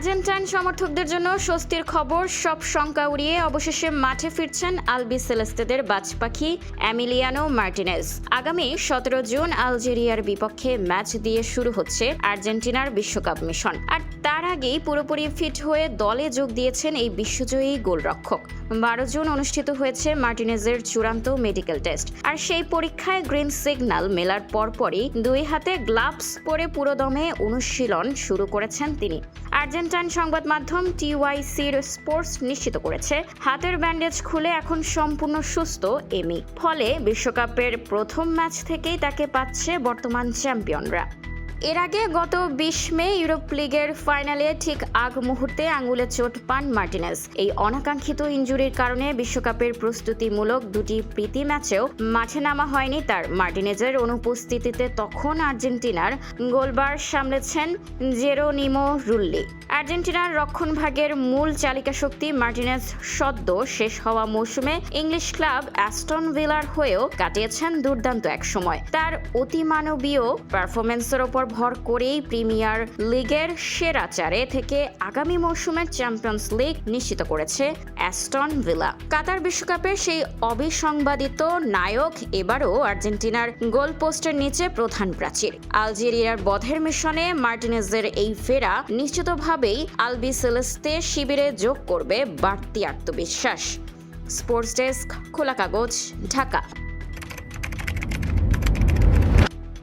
Argentine সমর্থকদের জন্য স্বস্তির খবর, সব শঙ্কা উড়িয়ে অবশেষে মাঠে ফিরছেন আলবি সেলেস্তেদের বাজপাখি এমিলিয়ানো মার্টিনেজ। আগামী 17 জুন আলজেরিয়ার বিপক্ষে ম্যাচ দিয়ে শুরু হচ্ছে আর্জেন্টিনার বিশ্বকাপ মিশন। আর তার আগেই পুরোপুরি ফিট হয়ে দলে যোগ দিয়েছেন এই বিশ্বজয়ী গোলরক্ষক। 12 জুন অনুষ্ঠিত হয়েছে মার্টিনেজের চূড়ান্ত মেডিকেল টেস্ট। আর সেই পরীক্ষায় গ্রিন সিগন্যাল মেলার পরপরই দুই হাতে গ্লাভস পরে পুরোদমে অনুশীলন শুরু করেছেন তিনি। আর্জেন্টাইন সংবাদ মাধ্যম টিওয়াইসির স্পোর্টস নিশ্চিত করেছে, হাতের ব্যান্ডেজ খুলে এখন সম্পূর্ণ সুস্থ এমি। ফলে বিশ্বকাপের প্রথম ম্যাচ থেকেই তাকে পাচ্ছে বর্তমান চ্যাম্পিয়নরা। এর আগে গত 20 মে ইউরোপ লিগের ফাইনালে ঠিক আগ মুহূর্তে আঙুলে চোট পান মার্টিনেজ। এই অনাকাঙ্ক্ষিত ইনজুরির কারণে বিশ্বকাপের প্রস্তুতিমূলক দুটি প্রীতি ম্যাচেও মাঠে নামা হয়নি তার। মার্টিনেজের অনুপস্থিতিতে তখন আর্জেন্টিনার গোলবার সামলেছেন জেরোনিমো রুল্লি। আর্জেন্টিনার রক্ষণভাগের মূল চালিকা শক্তি মার্টিনেজ সদ্য শেষ হওয়া মৌসুমে ইংলিশ ক্লাব অ্যাস্টন ভিলার হয়েও কাটিয়েছেন দুর্দান্ত এক সময়। তার অতিমানবীয় পারফরমেন্সের ওপর ভর করেই প্রিমিয়ার লিগের সেরা চারে থেকে আগামী মৌসুমের চ্যাম্পিয়ন্স লিগ নিশ্চিত করেছে অ্যাস্টন ভিলা। কাতার বিশ্বকাপের সেই অবিসংবাদিত নায়ক এবারও আর্জেন্টিনার গোলপোস্টের নিচে প্রধান প্রাচীর। আলজেরিয়ার বধের মিশনে মার্টিনেজের এই ফেরা নিশ্চিতভাবেই আলবি সেলেস্তে শিবিরে যোগ করবে বাড়তি আত্মবিশ্বাস। স্পোর্টস ডেস্ক, খোলা কাগজ, ঢাকা।